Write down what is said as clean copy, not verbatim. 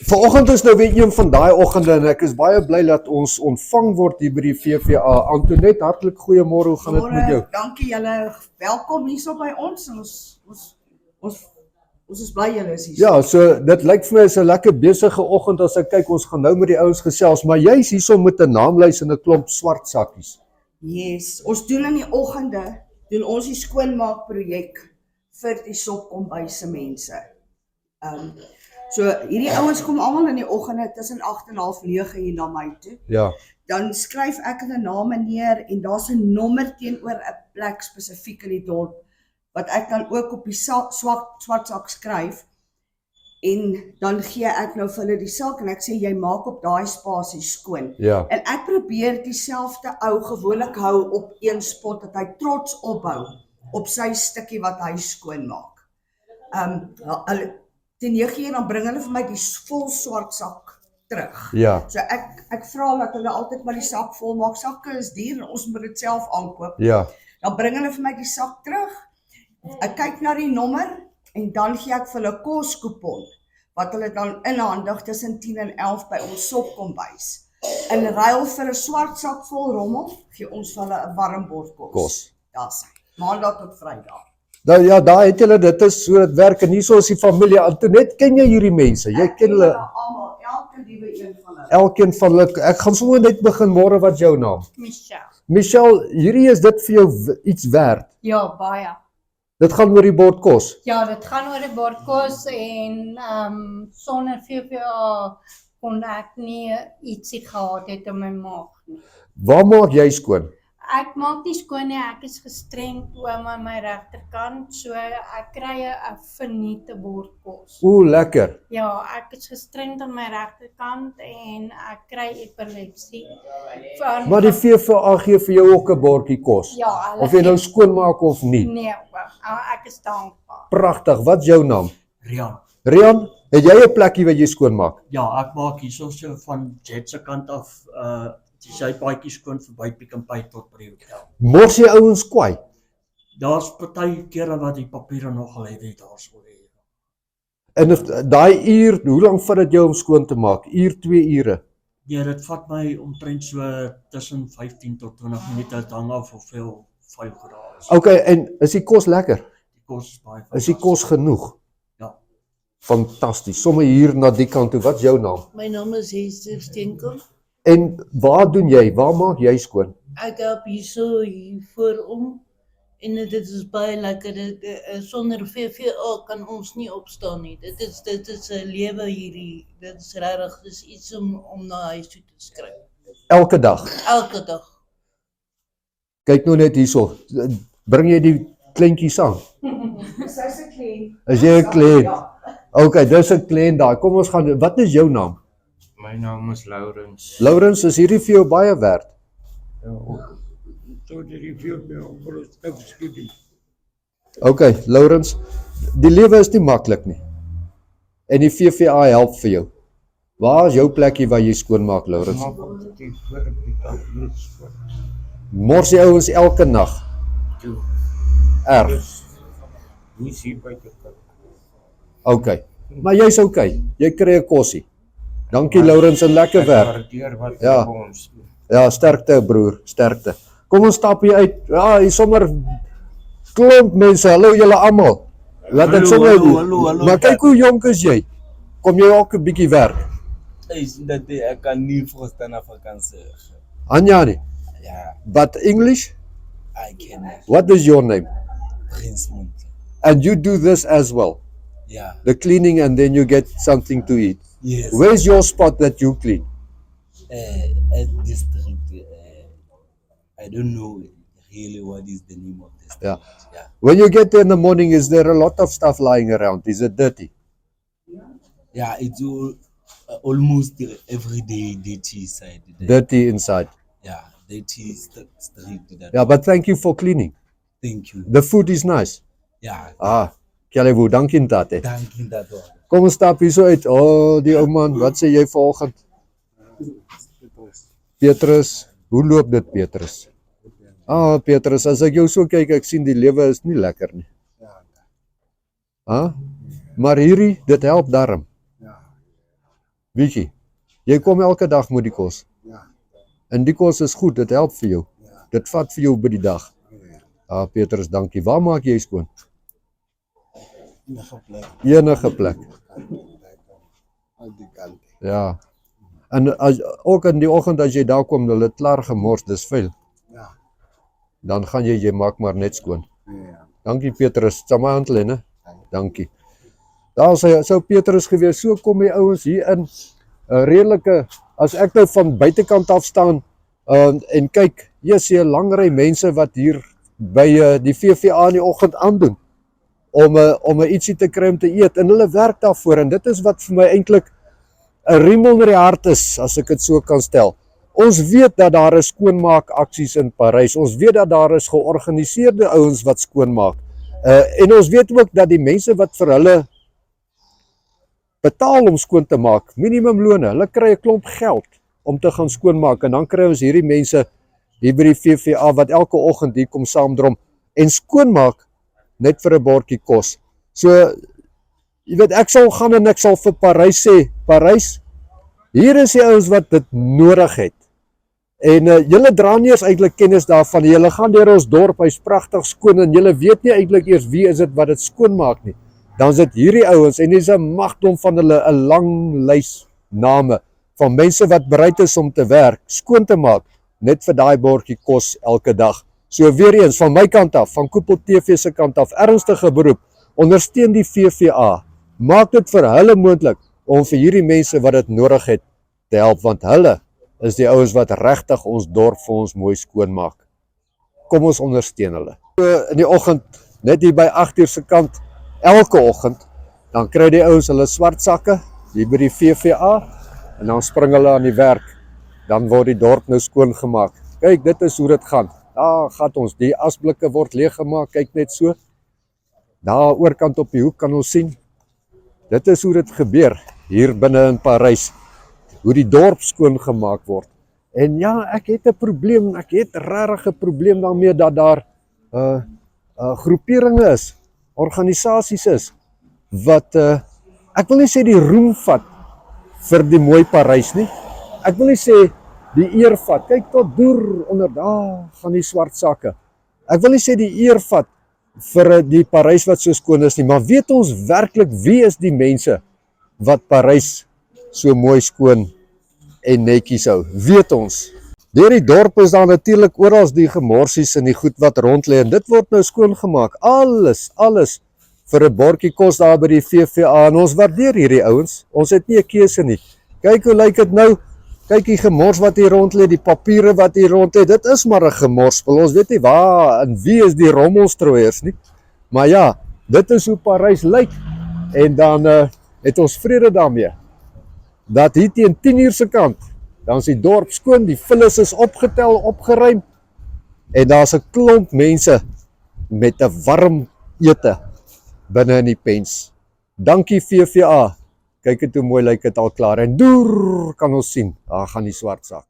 Vanoggend is nou weer een van daai oggende en ek is baie bly dat ons ontvang word hier by die VVA. Antoinette, hartlik goeiemôre, hoe gaan dit met jou? Dankie julle, welkom hierso by ons en ons is bly julle is hier. Ja, so dit lyk vir my is 'n lekker besige oggend as ek kyk, ons gaan nou met die ouens gesels, maar jy's hierso met 'n naamlys en 'n klomp swart sakkies. Yes, ons doen in die oggende, doen ons die skoonmaak projek vir die Sopkombuis mense. So hierdie ouens kom almal in die oggende tussen 8 en half 9 hier na my toe. Ja. Dan skryf ek hulle name neer en daar's 'n nommer teenoor 'n plek spesifiek in die dorp wat ek dan ook op die swart sak skryf en dan gee ek nou vir hulle die sak en ek sê jy maak op daai spasie skoon. Ja. En ek probeer dieselfde ou gewoonlik hou op een spot dat hy trots ophou op sy stukkie wat hy skoon maak. Hulle teen 9 dan bring hulle vir my die vol swart sak terug. Ja. So ek vra dat hulle altyd maar die sak vol maak. Sakke is duur en ons moet dit self aankoop. Ja. Dan bring hulle vir my die sak terug. Ek kyk na die nommer en dan gee ek vir hulle koskupon wat hulle dan inhandig tussen 10 en 11 by ons Sopkombuis. In ruil vir 'n swart sak vol rommel gee ons vir hulle 'n warm bord kos. Daar's hy. Maandag tot Vrydag. Nou ja, daar het julle, dit is so dit werk en hierso is die familie. Antoinette, ken jy hierdie mense? Jy ken hulle almal, elke liewe een van hulle. Elkeen van hulle. Ek gaan sommer net begin, môre, wat jou naam? Michelle. Michelle, hierdie is dit vir jou iets werd. Ja, baie. Dit gaan oor die bord kos. Ja, dit gaan oor die bordkos en sonder VVA kon ek nie ietsie gehad het in my maag nie. Waar maak jy skoon? Ek maak nie skoon nie, ek is gestremd oom aan my regterkant, so ek kry 'n verniete bordkos. Lekker. Ja, ek is gestremd aan my regterkant en ek kry epilepsie. Maar die VVA gee vir jou ook 'n bordjie kos. Ja, hulle Of jy nou skoonmaak of nie. Nee, ek is dankbaar. Pragtig. Wat is jou naam? Rian. Rian, het jy 'n plekkie waar jy skoonmaak? Ja, ek maak hierso so van Jet se kant af, die sypaadjie skoon verby Pick n Pay tot by die hotel. Mors jy ouens kwaai? Daar's party kere wat die papiere nogal heavy daarso lê. En if daai uur, hoe lank vat dit jou om skoon te maak? Uur, 2 ure? Ja, dit vat my omtrent so tussen 15 tot 20 minute, dit hang af hoeveel 5 grade is. Okay, en is die kos lekker? Die kos is baie Is die kos genoeg? Ja. Fantasties. Somme hier na die kant toe. Wat is jou naam? My naam is Hester Steenkamp. En waar doen jy? Waar maak jy skoon? Ek help hierso hier voorom en dit is baie lekker. Sonder VVA kan ons nie opstaan nie. Dit is 'n lewe hierdie. Dit is regtig, dis iets om na huis toe te skryf. Elke dag. Elke dag. Kyk nou net hierso. Bring jy die kleintjies aan? Sy's 'n kliënt. Is jy 'n kliënt? Okay, dis 'n kliënt daar. Kom ons gaan. Wat is jou naam? My naam is Laurens. Laurens, is hierdie vir jou baie werd? Okay, Laurens, die lewe is nie maklik nie. En die VVA help vir jou. Waar is jou plekkie waar jy skoonmaak, Laurens? Mors die ouens elke nag. Erg. Okay. Maar jy's okay. Jy kry 'n kosie. Dankie Laurens en lekker werk. Ja. Ja, sterkte broer, sterkte. Kom ons stap hier uit. Ja, hier sommer klomp mense. Hallo julle almal. Laat ek sommer. Maar kyk hoe jonk is jy. Kom jy ook 'n bietjie werk? Ek kan nie verstaan Afrikaans. Anja nie. Ja, But English? I can. What is your name? Prince Mont. And you do this as well. Yeah. The cleaning and then you get something to eat. Yes. Where's your spot that you clean? At this street, I don't know really what is the name of this. Yeah. Yeah. When you get there in the morning, is there a lot of stuff lying around? Is it dirty? Yeah, it's almost every day dirty side. Dirty inside. Yeah, dirty street. That. Yeah, but thank you for cleaning. Thank you. The food is nice. Yeah. Kjalewu, dankie tate. Thank you that one. Kom ons stap hier so uit. Die ou man, wat sê jy vanoggend? Petrus, hoe loop dit Petrus? Petrus, as ek jou so kyk, ek sien die lewe is nie lekker nie. Maar hierdie, dit help darm. Weet jy, jy kom elke dag met die kos. Ja. En die kos is goed, dit help vir jou. Ja. Dit vat vir jou by die dag. Ja. Petrus, dankie. Waar maak jy skoon? Enige plek. Enige plek. Al die kante. Ja. En ook in die oggend as jy daar kom, hulle het klaar gemors, dis vuil. Ja. Dan gaan jy maak maar net skoon. Ja. Dankie Petrus, sal my hand lê, né? Dankie. Daar sou Petrus gewees, so kom die ouens hier in, 'n redelike, as ek nou van buitekant af staan, en kyk, jy sien 'n lang ry mense wat hier by die VVA in die oggend aandoen, om ietsie te kry om te eet, en hulle werk daarvoor, en dit is wat vir my eintlik 'n riem onder die hart is, as ek dit so kan stel. Ons weet dat daar is skoonmaak aksies in Parys, ons weet dat daar is georganiseerde ouens wat skoonmaak, en ons weet ook dat die mense wat vir hulle betaal om skoon te maak, minimumlone, hulle kry 'n klomp geld om te gaan skoonmaak, en dan kry ons hierdie mense hier by die VVA wat elke oggend hier kom saamdrom en skoonmaak net vir 'n bordjie kos. So, jy weet, ek sal gaan en ek sal vir Parys sê, Parys, hier is die ouens wat dit nodig het. En julle dra nie eens eintlik kennis daarvan, julle gaan deur ons dorp, hy's pragtig skoon, en julle weet nie eintlik eers wie is dit wat dit skoonmaak nie. Dan is dit hierdie ouens, en dis 'n magdom van hulle, 'n lang lys name, van mense wat bereid is om te werk, skoon te maak, net vir daai bordjie kos elke dag. So weer eens, van my kant af, van Koepel TV se kant af, ernstige beroep, ondersteun die VVA, maak dit vir hulle moontlik, om vir hierdie mense wat dit nodig het, te help, want hulle is die ouens wat regtig ons dorp vir ons mooi skoon maak. Kom ons ondersteun hulle. So in die oggend, net hier by 8uur se kant, elke oggend, dan kry die ouens hulle swart sakke, hier by die VVA, en dan spring hulle aan die werk, dan word die dorp nou skoon gemaak. Kyk, dit is hoe dit gaan. Daar gaan ons, die asblikke word leeggemaak, kyk net so. Daar oorkant op die hoek kan ons sien, dit is hoe dit gebeur, hier binne in Parys, hoe die dorp skoon gemaak word. En ja, ek het 'n probleem, ek het regtig 'n probleem daarmee dat daar groeperinge is, organisasies is, wat, ek wil nie sê die roem vat vir die mooi Parys nie, ek wil nie sê die eer vat, kyk tot deur onder daar gaan die swart sakke, ek wil nie sê die eer vat vir die Parys wat so skoon is nie, maar weet ons werklik wie is die mense wat Parys so mooi skoon en netjies hou, weet ons. Deur die dorp is daar natuurlik oral die gemorsies en die goed wat rond lê, en dit word nou skoongemaak, alles vir 'n bordjie kos daar by die VVA, en ons waardeer hierdie ouens, ons het nie 'n keuse nie. Kyk hoe lyk dit nou, kyk die gemors wat hier rond lê, die papiere wat hier rond lê, dit is maar 'n gemorspel, ons weet nie waar en wie is die rommelstrooiers nie, maar ja, dit is hoe Parys lyk, en dan het ons vrede daarmee, dat hier teen 10uur se kant, dan is die dorp skoon, die vullis is opgetel, opgeruim, en daar's 'n klomp mense met 'n warm ete binne in die pens. Dankie VVA, kyk het hoe mooi lyk dit al klaar, en deur kan ons sien, daar gaan die swart sak.